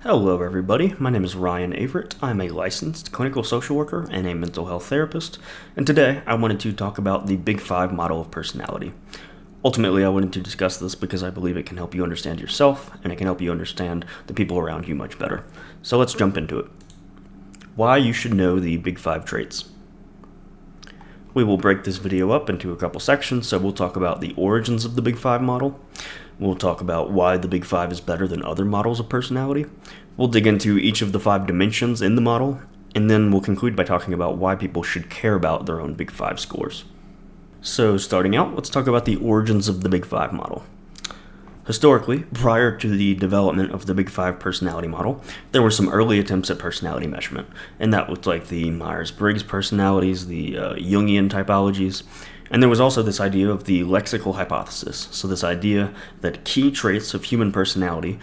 Hello everybody, my name is Ryan Averett. I'm a licensed clinical social worker and a mental health therapist, and today I wanted to talk about the Big Five model of personality. Ultimately, I wanted to discuss this because I believe it can help you understand yourself, and it can help you understand the people around you much better. So let's jump into it. Why you should know the Big Five traits. We will break this video up into a couple sections, so we'll talk about the origins of the Big Five model. We'll talk about why the Big Five is better than other models of personality. We'll dig into each of the 5 dimensions in the model, and then we'll conclude by talking about why people should care about their own Big Five scores. So starting out, let's talk about the origins of the Big Five model. Historically, prior to the development of the Big Five personality model, there were some early attempts at personality measurement, and that looked like the Myers-Briggs personalities, the Jungian typologies, and there was also this idea of the lexical hypothesis, so this idea that key traits of human personality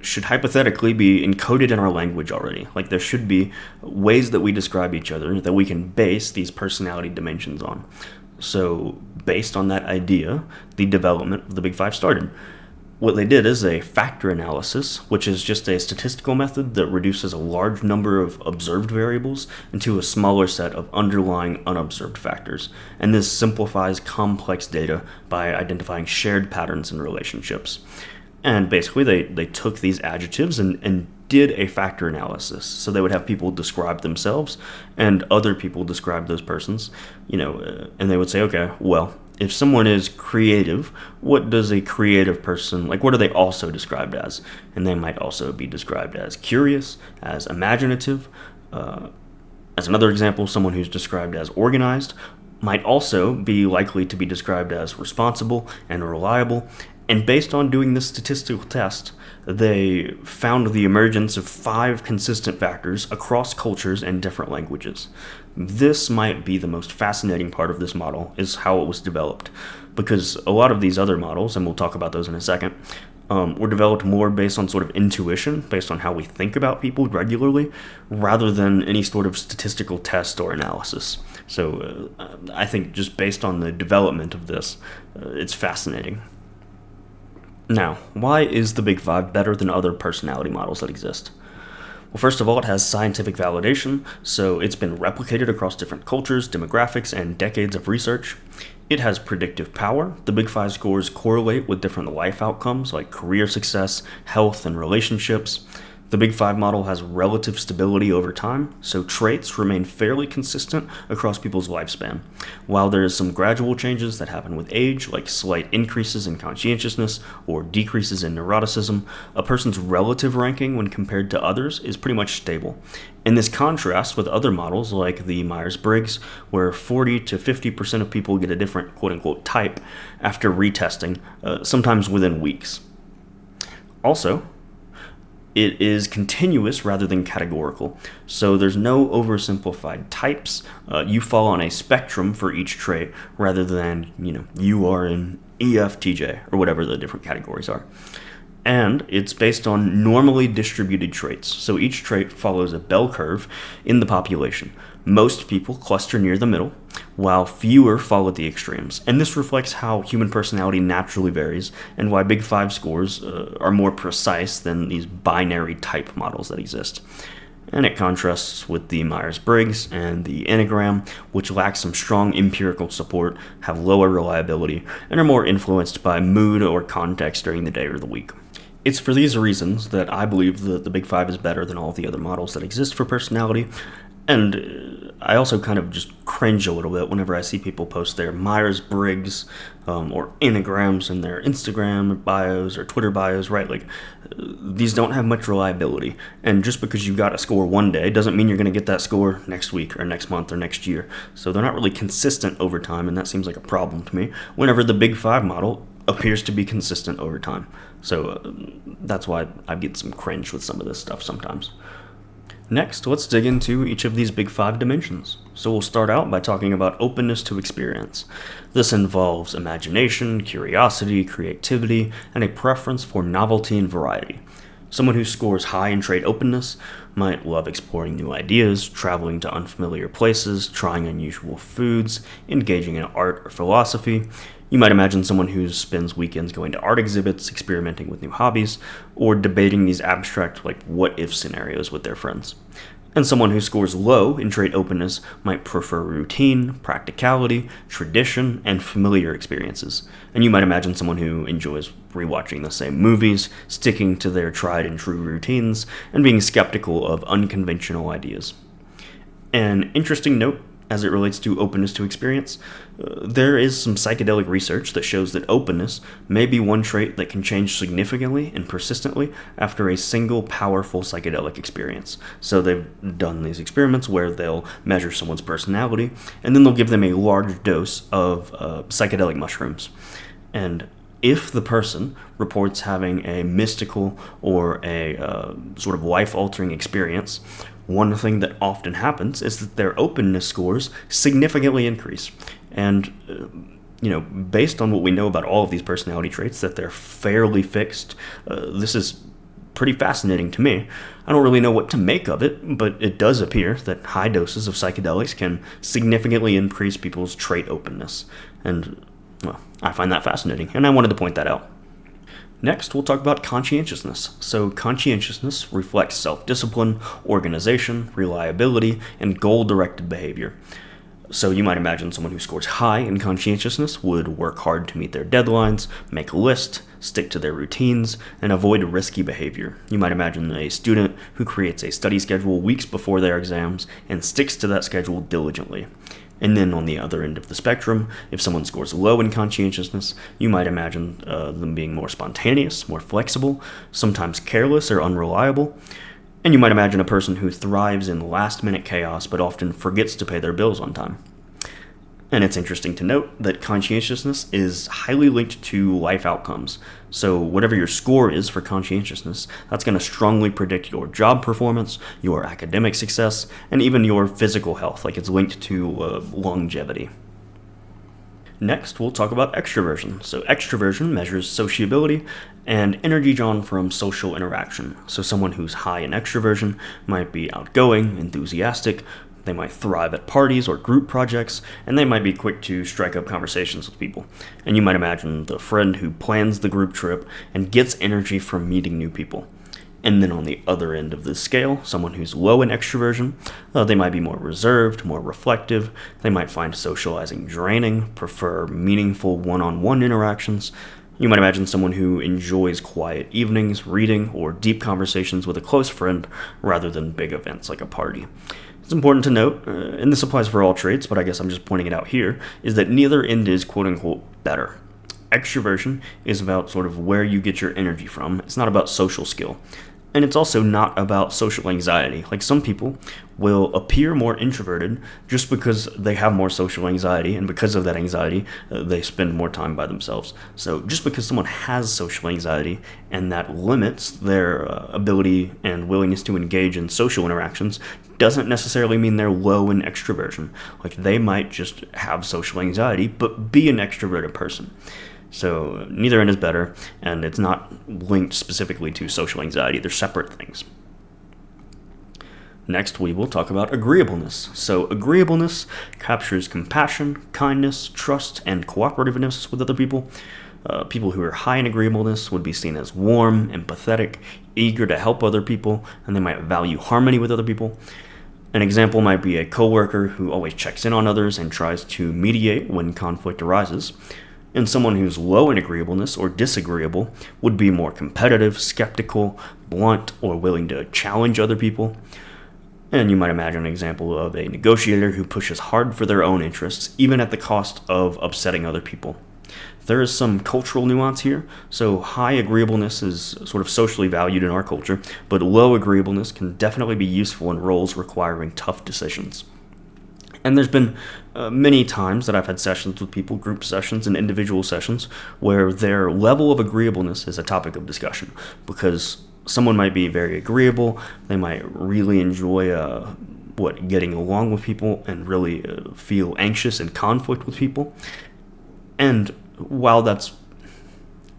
should hypothetically be encoded in our language already. Like there should be ways that we describe each other that we can base these personality dimensions on. So based on that idea, the development of the Big Five started. What they did is a factor analysis, which is just a statistical method that reduces a large number of observed variables into a smaller set of underlying unobserved factors. And this simplifies complex data by identifying shared patterns in relationships. And basically, they took these adjectives and did a factor analysis. So they would have people describe themselves and other people describe those persons, and they would say, okay, well, if someone is creative, what does a creative person, what are they also described as? And they might also be described as curious, as imaginative. As another example, someone who's described as organized might also be likely to be described as responsible and reliable. And based on doing this statistical test, they found the emergence of 5 consistent factors across cultures and different languages. This might be the most fascinating part of this model, is how it was developed, because a lot of these other models, and we'll talk about those in a second, were developed more based on sort of intuition, based on how we think about people regularly, rather than any sort of statistical test or analysis. So I think just based on the development of this, it's fascinating. Now, why is the Big Five better than other personality models that exist? Well, first of all, it has scientific validation, so it's been replicated across different cultures, demographics, and decades of research. It has predictive power. The Big Five scores correlate with different life outcomes like career success, health, and relationships. The Big Five model has relative stability over time, so traits remain fairly consistent across people's lifespan. While there is some gradual changes that happen with age, like slight increases in conscientiousness or decreases in neuroticism, a person's relative ranking when compared to others is pretty much stable. And this contrasts with other models like the Myers-Briggs, where 40 to 50% of people get a different quote-unquote type after retesting, sometimes within weeks. Also, it is continuous rather than categorical, so there's no oversimplified types. You fall on a spectrum for each trait rather than, you are an EFTJ or whatever the different categories are. And it's based on normally distributed traits, so each trait follows a bell curve in the population. Most people cluster near the middle, while fewer fall at the extremes. And this reflects how human personality naturally varies, and why Big Five scores are more precise than these binary type models that exist. And it contrasts with the Myers-Briggs and the Enneagram, which lack some strong empirical support, have lower reliability, and are more influenced by mood or context during the day or the week. It's for these reasons that I believe that the Big Five is better than all of the other models that exist for personality. And I also kind of just cringe a little bit whenever I see people post their Myers-Briggs or Enneagrams in their Instagram bios or Twitter bios, right? These don't have much reliability. And just because you got a score one day doesn't mean you're going to get that score next week or next month or next year. So they're not really consistent over time, and that seems like a problem to me, whenever the Big Five model appears to be consistent over time. So that's why I get some cringe with some of this stuff sometimes. Next, let's dig into each of these Big Five dimensions. So we'll start out by talking about openness to experience. This involves imagination, curiosity, creativity, and a preference for novelty and variety. Someone who scores high in trait openness might love exploring new ideas, traveling to unfamiliar places, trying unusual foods, engaging in art or philosophy. You might imagine someone who spends weekends going to art exhibits, experimenting with new hobbies, or debating these abstract, like, what-if scenarios with their friends. And someone who scores low in trait openness might prefer routine, practicality, tradition, and familiar experiences. And you might imagine someone who enjoys rewatching the same movies, sticking to their tried and true routines, and being skeptical of unconventional ideas. An interesting note as it relates to openness to experience, there is some psychedelic research that shows that openness may be one trait that can change significantly and persistently after a single powerful psychedelic experience. So they've done these experiments where they'll measure someone's personality, and then they'll give them a large dose of psychedelic mushrooms. And if the person reports having a mystical or a sort of life-altering experience, one thing that often happens is that their openness scores significantly increase. And, based on what we know about all of these personality traits, that they're fairly fixed, this is pretty fascinating to me. I don't really know what to make of it, but it does appear that high doses of psychedelics can significantly increase people's trait openness. And, well, I find that fascinating, and I wanted to point that out. Next, we'll talk about conscientiousness. So conscientiousness reflects self-discipline, organization, reliability, and goal-directed behavior. So you might imagine someone who scores high in conscientiousness would work hard to meet their deadlines, make a list, stick to their routines, and avoid risky behavior. You might imagine a student who creates a study schedule weeks before their exams and sticks to that schedule diligently. And then on the other end of the spectrum, if someone scores low in conscientiousness, you might imagine them being more spontaneous, more flexible, sometimes careless or unreliable. And you might imagine a person who thrives in last-minute chaos but often forgets to pay their bills on time. And it's interesting to note that conscientiousness is highly linked to life outcomes. So whatever your score is for conscientiousness, that's going to strongly predict your job performance, your academic success, and even your physical health, like it's linked to longevity. Next, we'll talk about extraversion. So extraversion measures sociability and energy drawn from social interaction. So someone who's high in extraversion might be outgoing, enthusiastic, they might thrive at parties or group projects, and they might be quick to strike up conversations with people. And you might imagine the friend who plans the group trip and gets energy from meeting new people. And then on the other end of the scale, someone who's low in extraversion, they might be more reserved, more reflective, they might find socializing draining, prefer meaningful one-on-one interactions. You might imagine someone who enjoys quiet evenings, reading, or deep conversations with a close friend rather than big events like a party. It's important to note, and this applies for all traits, but I guess I'm just pointing it out here, is that neither end is quote-unquote better. Extraversion is about sort of where you get your energy from. It's not about social skill. And it's also not about social anxiety. Like some people will appear more introverted just because they have more social anxiety, and because of that anxiety, they spend more time by themselves. So just because someone has social anxiety and that limits their ability and willingness to engage in social interactions doesn't necessarily mean they're low in extroversion. Like they might just have social anxiety, but be an extroverted person. So neither end is better, and it's not linked specifically to social anxiety. They're separate things. Next, we will talk about agreeableness. So agreeableness captures compassion, kindness, trust, and cooperativeness with other people. People who are high in agreeableness would be seen as warm, empathetic, eager to help other people, and they might value harmony with other people. An example might be a coworker who always checks in on others and tries to mediate when conflict arises. And someone who's low in agreeableness or disagreeable would be more competitive, skeptical, blunt, or willing to challenge other people. And you might imagine an example of a negotiator who pushes hard for their own interests, even at the cost of upsetting other people. There is some cultural nuance here, so high agreeableness is sort of socially valued in our culture, but low agreeableness can definitely be useful in roles requiring tough decisions. And there's been many times that I've had sessions with people, group sessions and individual sessions, where their level of agreeableness is a topic of discussion. Because someone might be very agreeable, they might really enjoy getting along with people and really feel anxious in conflict with people. And while it's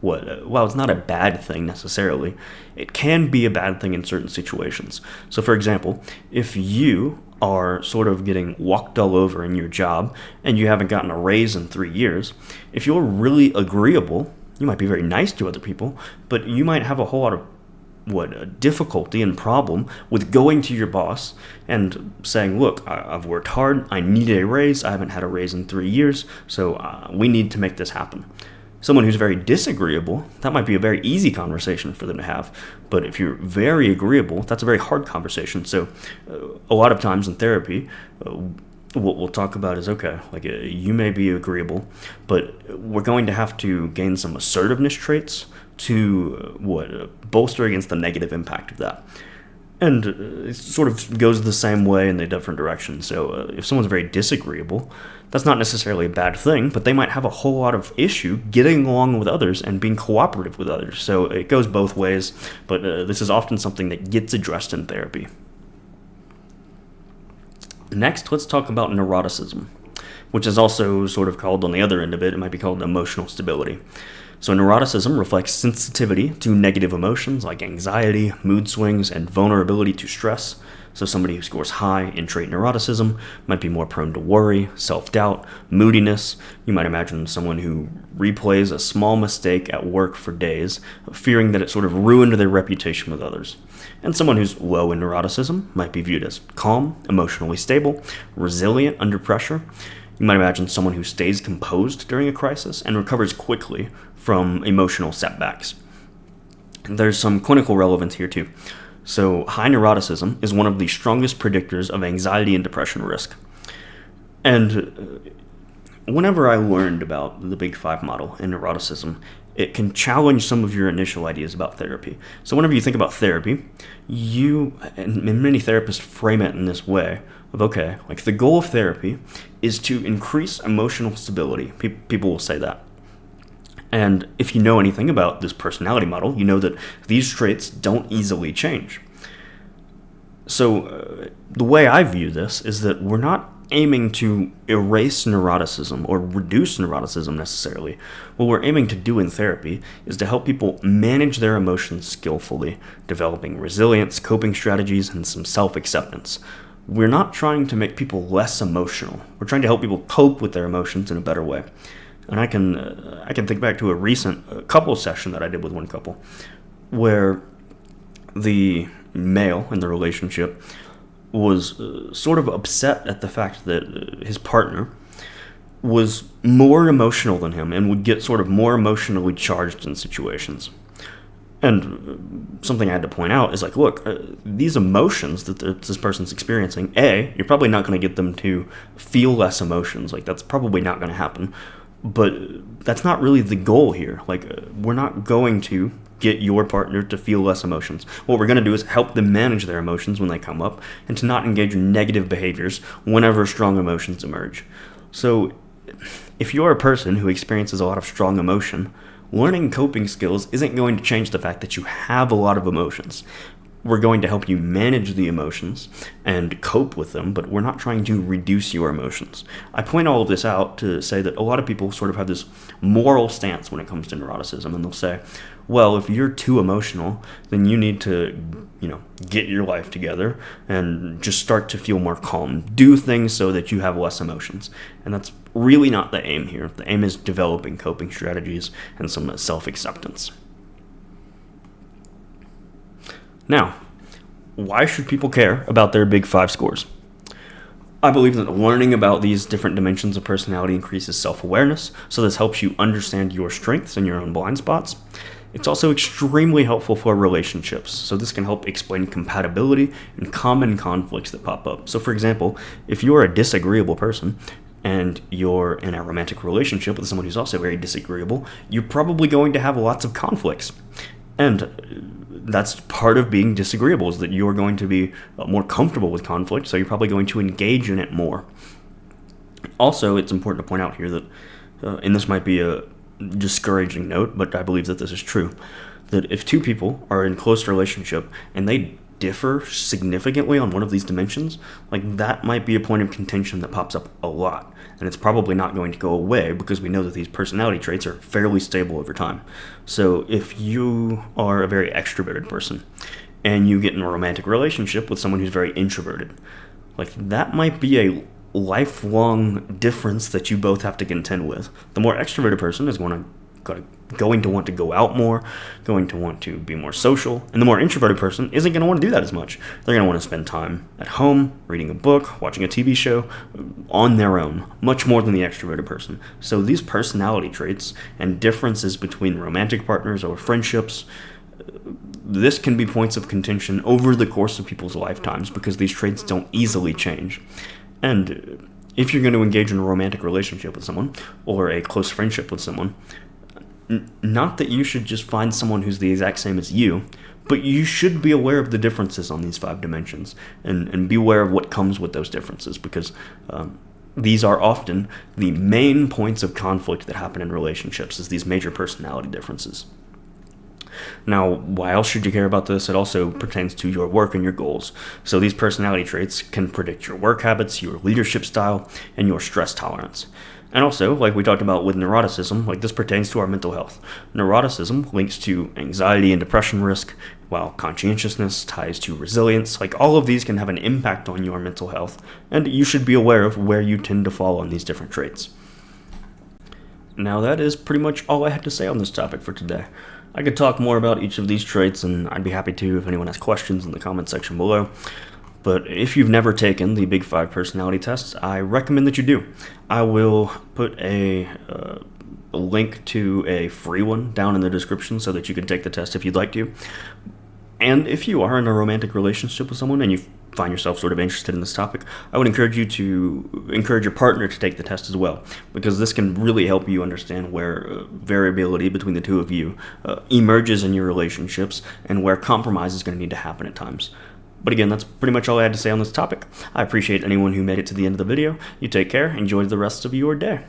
not a bad thing necessarily, it can be a bad thing in certain situations. So for example, if you are sort of getting walked all over in your job and you haven't gotten a raise in 3 years, if you're really agreeable, you might be very nice to other people, but you might have a whole lot of difficulty and problem with going to your boss and saying, look, I've worked hard, I need a raise, I haven't had a raise in 3 years, so we need to make this happen. Someone who's very disagreeable, that might be a very easy conversation for them to have, but if you're very agreeable, that's a very hard conversation. So a lot of times in therapy, what we'll talk about is, okay, like you may be agreeable, but we're going to have to gain some assertiveness traits to bolster against the negative impact of that. And it sort of goes the same way in the different directions. So if someone's very disagreeable, that's not necessarily a bad thing, but they might have a whole lot of issue getting along with others and being cooperative with others. So it goes both ways, but this is often something that gets addressed in therapy. Next, let's talk about neuroticism, which is also sort of called, on the other end of it, it might be called emotional stability. So neuroticism reflects sensitivity to negative emotions like anxiety, mood swings, and vulnerability to stress. So somebody who scores high in trait neuroticism might be more prone to worry, self-doubt, moodiness. You might imagine someone who replays a small mistake at work for days, fearing that it sort of ruined their reputation with others. And someone who's low in neuroticism might be viewed as calm, emotionally stable, resilient under pressure. You might imagine someone who stays composed during a crisis and recovers quickly from emotional setbacks. There's some clinical relevance here too. So high neuroticism is one of the strongest predictors of anxiety and depression risk. And whenever I learned about the Big Five model and neuroticism, it can challenge some of your initial ideas about therapy. So whenever you think about therapy, and many therapists frame it in this way of, okay, like the goal of therapy is to increase emotional stability. People will say that. And if you know anything about this personality model, you know that these traits don't easily change. So the way I view this is that we're not aiming to erase neuroticism or reduce neuroticism necessarily. What we're aiming to do in therapy is to help people manage their emotions skillfully, developing resilience, coping strategies, and some self-acceptance. We're not trying to make people less emotional. We're trying to help people cope with their emotions in a better way. And I can think back to a recent couple session that I did with one couple where the male in the relationship was sort of upset at the fact that his partner was more emotional than him and would get sort of more emotionally charged in situations. And something I had to point out is like, look, these emotions that this person's experiencing, you're probably not going to get them to feel less emotions. Like, that's probably not going to happen. But that's not really the goal here. Like, we're not going to get your partner to feel less emotions. What we're going to do is help them manage their emotions when they come up and to not engage in negative behaviors whenever strong emotions emerge. So if you're a person who experiences a lot of strong emotion, learning coping skills isn't going to change the fact that you have a lot of emotions. We're going to help you manage the emotions and cope with them, but we're not trying to reduce your emotions. I point all of this out to say that a lot of people sort of have this moral stance when it comes to neuroticism, and they'll say, well, if you're too emotional, then you need to, get your life together and just start to feel more calm. Do things so that you have less emotions. And that's really not the aim here. The aim is developing coping strategies and some self-acceptance. Now, why should people care about their Big Five scores? I believe that learning about these different dimensions of personality increases self-awareness, so this helps you understand your strengths and your own blind spots. It's also extremely helpful for relationships, so this can help explain compatibility and common conflicts that pop up. So for example, if you're a disagreeable person and you're in a romantic relationship with someone who's also very disagreeable, you're probably going to have lots of conflicts. And that's part of being disagreeable, is that you're going to be more comfortable with conflict, so you're probably going to engage in it more. Also, it's important to point out here that, and this might be a discouraging note, but I believe that this is true, that if two people are in close relationship and they differ significantly on one of these dimensions, like that might be a point of contention that pops up a lot, and it's probably not going to go away because we know that these personality traits are fairly stable over time. So if you are a very extroverted person and you get in a romantic relationship with someone who's very introverted, Like, that might be a lifelong difference that you both have to contend with. The more extroverted person is going to want to go out more, going to want to be more social, and the more introverted person isn't going to want to do that as much. They're going to want to spend time at home, reading a book, watching a TV show, on their own, much more than the extroverted person. So these personality traits and differences between romantic partners or friendships, this can be points of contention over the course of people's lifetimes because these traits don't easily change. And if you're going to engage in a romantic relationship with someone or a close friendship with someone, not that you should just find someone who's the exact same as you, but you should be aware of the differences on these 5 dimensions and be aware of what comes with those differences, because these are often the main points of conflict that happen in relationships, is these major personality differences. Now, why else should you care about this? It also pertains to your work and your goals. So these personality traits can predict your work habits, your leadership style, and your stress tolerance. And also, like we talked about with neuroticism, like this pertains to our mental health. Neuroticism links to anxiety and depression risk, while conscientiousness ties to resilience. Like, all of these can have an impact on your mental health, and you should be aware of where you tend to fall on these different traits. Now, that is pretty much all I had to say on this topic for today. I could talk more about each of these traits, and I'd be happy to if anyone has questions in the comment section below. But if you've never taken the Big 5 personality tests, I recommend that you do. I will put a link to a free one down in the description so that you can take the test if you'd like to. And if you are in a romantic relationship with someone and you find yourself sort of interested in this topic, I would encourage you to encourage your partner to take the test as well, because this can really help you understand where variability between the two of you emerges in your relationships and where compromise is going to need to happen at times. But again, that's pretty much all I had to say on this topic. I appreciate anyone who made it to the end of the video. You take care. Enjoy the rest of your day.